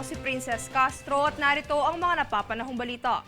si Princess Castro at narito ang mga napapanahong balita.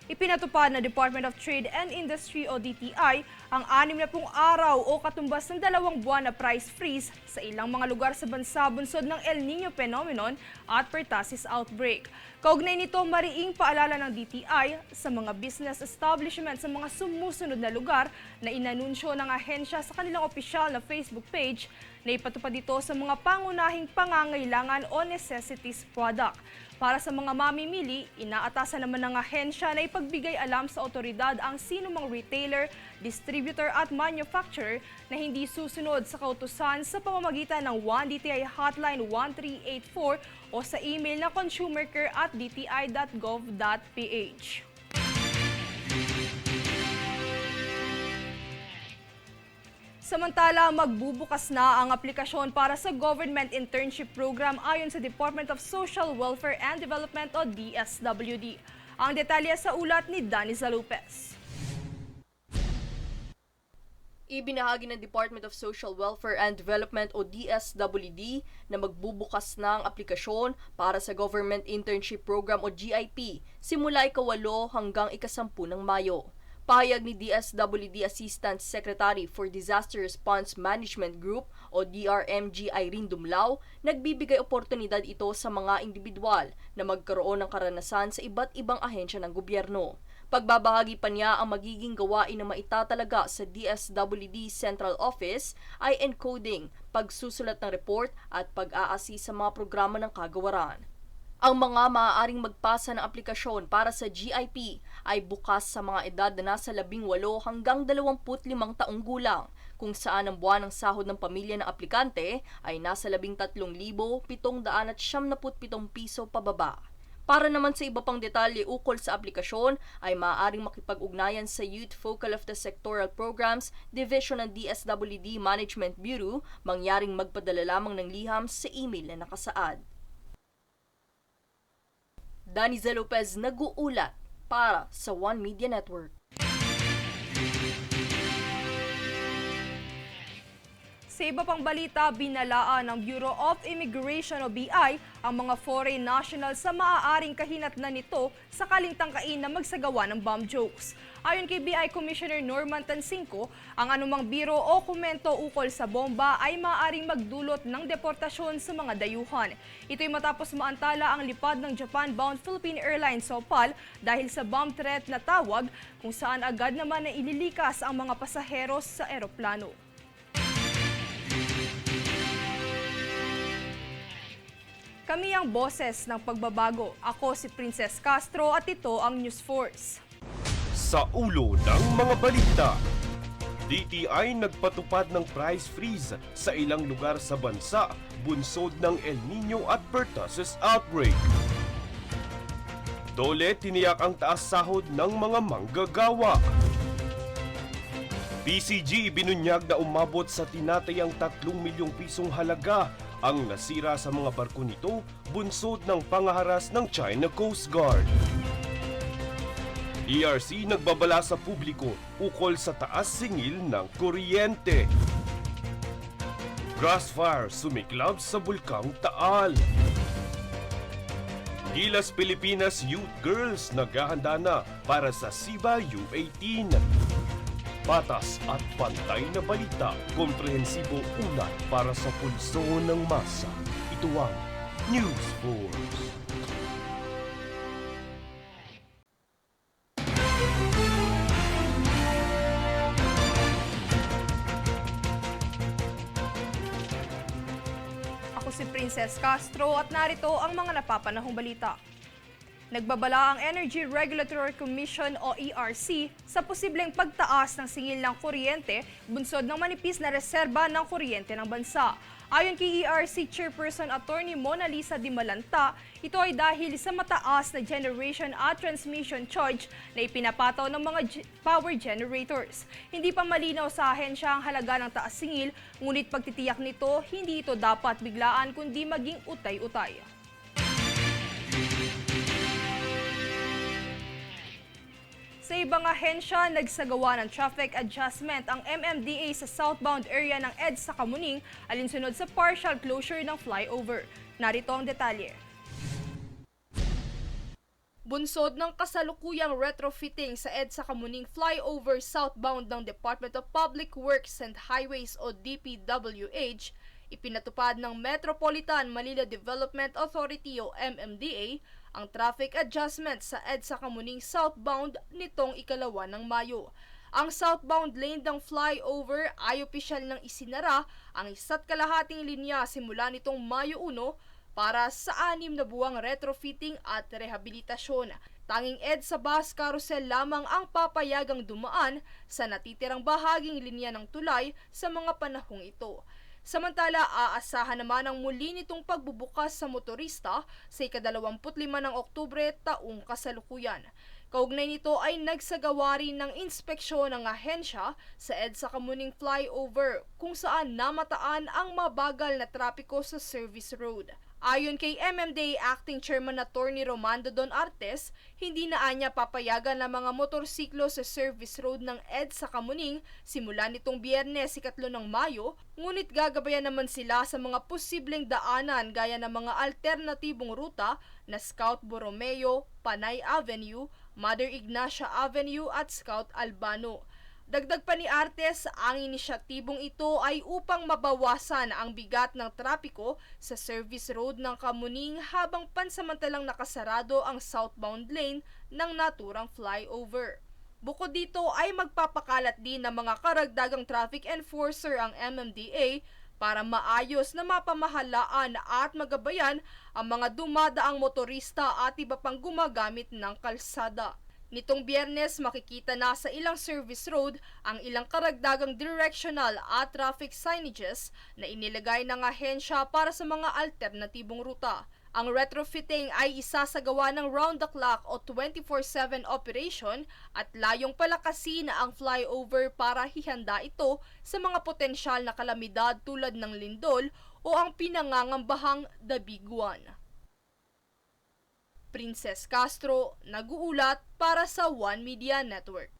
Ipinatupad na Department of Trade and Industry o DTI ang 60 araw o katumbas ng 2 buwan na price freeze sa ilang mga lugar sa bansa bunsod ng El Nino phenomenon at pertussis outbreak. Kaugnay nito, mariing paalala ng DTI sa mga business establishment sa mga sumusunod na lugar na inanunsyo ng ahensya sa kanilang opisyal na Facebook page na ipatupad dito sa mga pangunahing pangangailangan o necessities product. Para sa mga mamimili, inaatasan naman ng ahensya na ipagbigay alam sa otoridad ang sinumang retailer, distributor at manufacturer na hindi susunod sa kautusan sa pamamagitan ng 1DTI Hotline 1384 o sa email na consumercare@dti.gov.ph. Samantala, magbubukas na ang aplikasyon para sa Government Internship Program ayon sa Department of Social Welfare and Development o DSWD. Ang detalye sa ulat ni Daniza Lopez. Ibinahagi ng Department of Social Welfare and Development o DSWD na magbubukas na ang aplikasyon para sa Government Internship Program o GIP simula ika-8 hanggang ika-10 ng Mayo. Pahayag ni DSWD Assistant Secretary for Disaster Response Management Group o DRMG Irene Dumlao, nagbibigay oportunidad ito sa mga individual na magkaroon ng karanasan sa iba't ibang ahensya ng gobyerno. Pagbabahagi pa niya ang magiging gawain na maitatalaga sa DSWD Central Office ay encoding, pagsusulat ng report at pag-aasi sa mga programa ng kagawaran. Ang mga maaaring magpasa ng aplikasyon para sa GIP ay bukas sa mga edad na nasa 18 hanggang 25 taong gulang, kung saan ang buwan ng sahod ng pamilya ng aplikante ay nasa 13,777 piso pababa. Para naman sa iba pang detalye ukol sa aplikasyon ay maaaring makipag-ugnayan sa Youth Focal of the Sectoral Programs Division ng DSWD Management Bureau, mangyaring magpadala lamang ng liham sa email na nakasaad. Daniza Lopez nag-uulat para sa One Media Network. Sa iba pang balita, binalaan ng Bureau of Immigration o BI ang mga foreign nationals sa maaaring kahinatnan nito sakaling tangkain na magsagawa ng bomb jokes. Ayon kay BI Commissioner Norman Tansingco, ang anumang biro o komento ukol sa bomba ay maaaring magdulot ng deportasyon sa mga dayuhan. Ito'y matapos maantala ang lipad ng Japan-bound Philippine Airlines o PAL dahil sa bomb threat na tawag kung saan agad naman na ililikas ang mga pasaheros sa eroplano. Kami ang boses ng pagbabago. Ako si Princess Castro at ito ang News Force. Sa ulo ng mga balita, DTI nagpatupad ng price freeze sa ilang lugar sa bansa bunsod ng El Nino at pertussis outbreak. Dole tiniyak ang taas sahod ng mga manggagawa. PCG ibinunyag na umabot sa tinatayang 3 milyong pisong halaga ang nasira sa mga barko nito bunsod ng pangaharas ng China Coast Guard. ERC nagbabala sa publiko ukol sa taas singil ng kuryente. Grassfire sumiklab sa Bulkang Taal. Gilas Pilipinas Youth Girls naghahanda na para sa SIBA U18. Patas at pantay na balita, komprehensibo ulat para sa pulso ng masa. Ito ang News Force. Ako si Princess Castro at narito ang mga napapanahong balita. Nagbabala ang Energy Regulatory Commission o ERC sa posibleng pagtaas ng singil ng kuryente bunsod ng manipis na reserba ng kuryente ng bansa. Ayon kay ERC Chairperson Attorney Mona Lisa Di Malanta, ito ay dahil sa mataas na generation at transmission charge na ipinapataw ng mga power generators. Hindi pa malinaw sa ahensya ang halaga ng taas singil, ngunit pagtitiyak nito, hindi ito dapat biglaan kundi maging utay-utay. Sa ibang ahensya, nagsagawa ng traffic adjustment ang MMDA sa southbound area ng EDSA Kamuning alinsunod sa partial closure ng flyover. Narito ang detalye. Bunsod ng kasalukuyang retrofitting sa EDSA Kamuning Flyover southbound ng Department of Public Works and Highways o DPWH, ipinatupad ng Metropolitan Manila Development Authority o MMDA ang traffic adjustment sa EDSA Kamuning southbound nitong 2 ng Mayo. Ang southbound lane ng flyover ay opisyal ng isinara ang 1.5 linya simula nitong Mayo 1 para sa 6 na buwang retrofitting at rehabilitasyon. Tanging EDSA bus carousel lamang ang papayagang dumaan sa natitirang bahaging linya ng tulay sa mga panahong ito. Samantala, aasahan naman ang muli nitong pagbubukas sa motorista sa ika-25 ng Oktubre taong kasalukuyan. Kaugnay nito ay nagsagawa rin ng inspeksyon ng ahensya sa EDSA Kamuning Flyover kung saan namataan ang mabagal na trapiko sa service road. Ayon kay MMDA Acting Chairman Attorney Romando Don Artes, hindi na anya papayagan ng mga motorsiklo sa service road ng EDSA Kamuning simula nitong Biyernes 3 ng Mayo, ngunit gagabayan naman sila sa mga posibleng daanan gaya ng mga alternatibong ruta na Scout Borromeo, Panay Avenue, Mother Ignacia Avenue at Scout Albano. Dagdag pa ni Artes, ang inisyatibong ito ay upang mabawasan ang bigat ng trapiko sa service road ng Kamuning habang pansamantalang nakasarado ang southbound lane ng naturang flyover. Bukod dito ay magpapakalat din ng mga karagdagang traffic enforcer ang MMDA para maayos na mapamahalaan at magabayan ang mga dumadaang motorista at iba pang gumagamit ng kalsada. Nitong Biyernes, makikita na sa ilang service road ang ilang karagdagang directional at traffic signages na inilagay ng ahensya para sa mga alternatibong ruta. Ang retrofitting ay isasagawa ng round-the-clock o 24/7 operation at layong palakasin ang flyover para hihanda ito sa mga potensyal na kalamidad tulad ng lindol o ang pinangangambahang The Big One. Princess Castro, nag-uulat para sa One Media Network.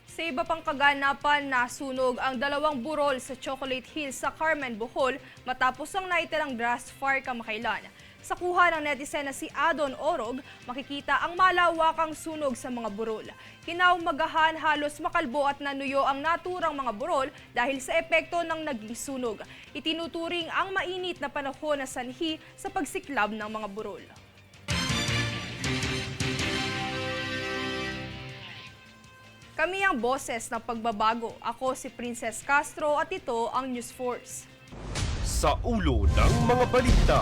Sa iba pang kaganapan, nasunog ang 2 burol sa Chocolate Hills sa Carmen, Bohol matapos ang naitirang grass fire kamakailan. Sa kuha ng netizen na si Adon Orog, makikita ang malawakang sunog sa mga burol. Kinaumagahan, halos makalbo at nanuyo ang naturang mga burol dahil sa epekto ng naglisunog. Itinuturing ang mainit na panahon na sanhi sa pagsiklab ng mga burol. Kami ang boses ng pagbabago. Ako si Princess Castro at ito ang News Force. Sa ulo ng mga balita,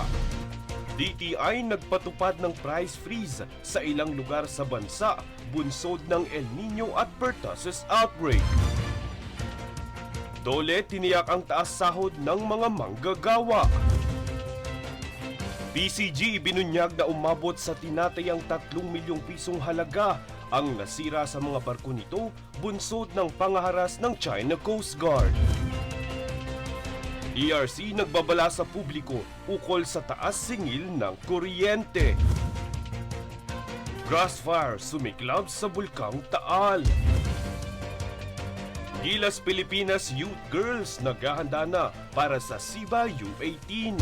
DTI nagpatupad ng price freeze sa ilang lugar sa bansa, bunsod ng El Nino at pertussis outbreak. Dole tiniyak ang taas sahod ng mga manggagawa. PCG ibinunyag na umabot sa tinatayang 3 milyong pisong halaga ang nasira sa mga barko nito, bunsod ng pangaharas ng China Coast Guard. ERC nagbabala sa publiko ukol sa taas singil ng kuryente. Grassfire sumiklab sa Bulkang Taal. Gilas Pilipinas Youth Girls naghahanda na para sa SIBA U18.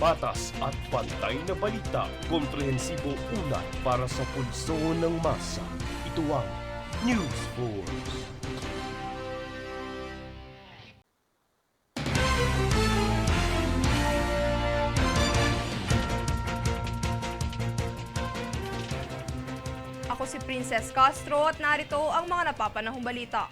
Patas at pantay na balita, komprehensibo ulat para sa pulso ng masa. Ito ang News Force. Ako si Princess Castro at narito ang mga napapanahong balita.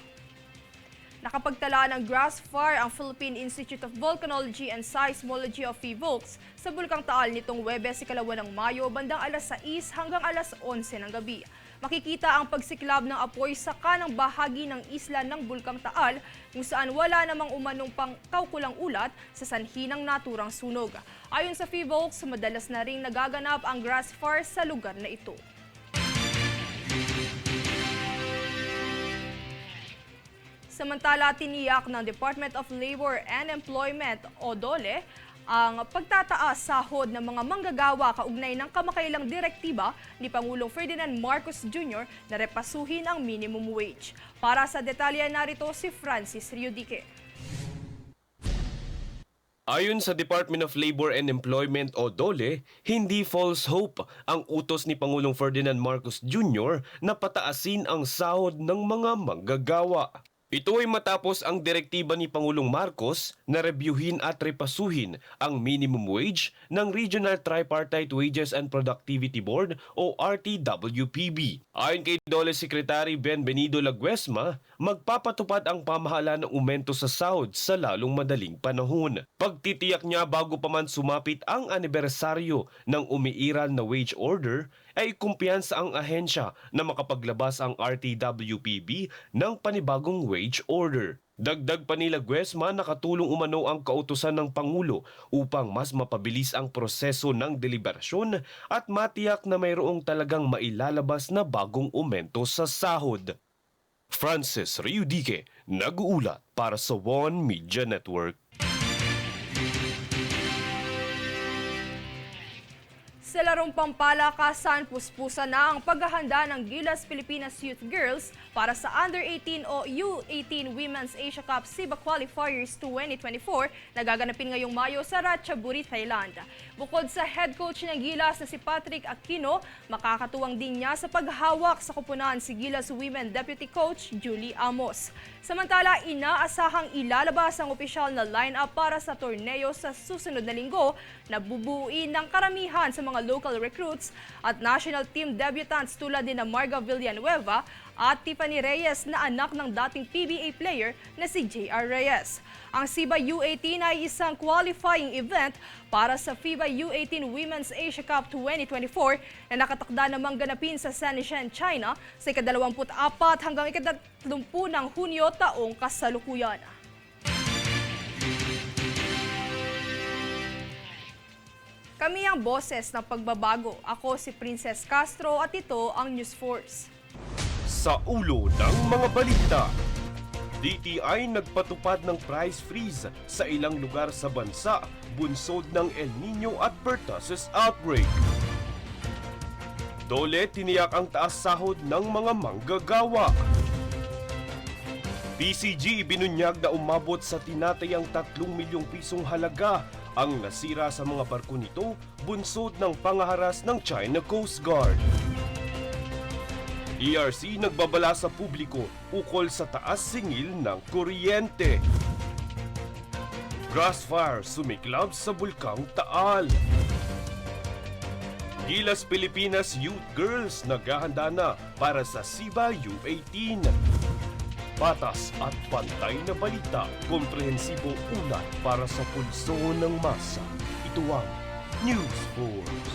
Nakapagtala ng grass fire ang Philippine Institute of Volcanology and Seismology of PHIVOLCS sa Bulkang Taal nitong Huwebes 2 ng Mayo bandang alas 6 hanggang alas 11 ng gabi. Makikita ang pagsiklab ng apoy sa kanang bahagi ng isla ng Bulkang Taal kung saan wala namang umanong pang kaukulang ulat sa sanhi ng naturang sunog. Ayon sa PHIVOLCS, madalas na ring nagaganap ang grass fire sa lugar na ito. Samantala, tiniyak ng Department of Labor and Employment o DOLE ang pagtataas sahod ng mga manggagawa kaugnay ng kamakailang direktiba ni Pangulong Ferdinand Marcos Jr. na repasuhin ang minimum wage. Para sa detalye narito si Francis Riodique. Ayon sa Department of Labor and Employment o DOLE, hindi false hope ang utos ni Pangulong Ferdinand Marcos Jr. na pataasin ang sahod ng mga manggagawa. Ito ay matapos ang direktiba ni Pangulong Marcos na rebyuhin at repasuhin ang minimum wage ng Regional Tripartite Wages and Productivity Board o RTWPB. Ayon kay DOLE Secretary Benvenido Laguesma, magpapatupad ang pamahalaan ng aumento sa sahod sa lalong madaling panahon. Pagtitiyak niya bago pa man sumapit ang anibersaryo ng umiiral na wage order, ay kumpiyansa ang ahensya na makapaglabas ang RTWPB ng panibagong wage order. Dagdag pa ni Laguesma, nakatulong umano ang kautusan ng Pangulo upang mas mapabilis ang proseso ng deliberasyon at matiyak na mayroong talagang mailalabas na bagong aumento sa sahod. Francis Riudique, nag-uulat para sa One Media Network. Sa larong pampalakasan, puspusan na ang paghahanda ng Gilas Pilipinas Youth Girls para sa Under-18 o U18 Women's Asia Cup SIBA Qualifiers 2024 na gaganapin ngayong Mayo sa Ratchaburi, Thailand. Bukod sa head coach ng Gilas na si Patrick Aquino, makakatuwang din niya sa paghawak sa koponan si Gilas Women Deputy Coach Julie Amos. Samantala, inaasahang ilalabas ang opisyal na lineup para sa torneo sa susunod na linggo na bubuuin ng karamihan sa mga local recruits at national team debutants tulad din na Marga Villanueva at Tiffany Reyes na anak ng dating PBA player na si JR Reyes. Ang SIBA U18 ay isang qualifying event para sa FIBA U18 Women's Asia Cup 2024 na nakatakda namang ganapin sa Shenzhen, China sa ika-24 hanggang ika-30 ng Hunyo taong kasalukuyan. Kami ang boses ng pagbabago. Ako si Princess Castro at ito ang News Force. Sa ulo ng mga balita, DTI nagpatupad ng price freeze sa ilang lugar sa bansa, bunsod ng El Nino at pertussis outbreak. DOLE tiniyak ang taas sahod ng mga manggagawa. PCG ibinunyag na umabot sa tinatayang 3 milyong pisong halaga ang nasira sa mga barko nito, bunsod ng pangaharas ng China Coast Guard. ERC nagbabala sa publiko ukol sa taas singil ng kuryente. Crossfire sumiklab sa Bulkang Taal. Gilas Pilipinas Youth Girls naghahanda na para sa SIBA U18. Patas at pantay na balita, komprehensibo ulat para sa pulso ng masa. Ito ang News Force.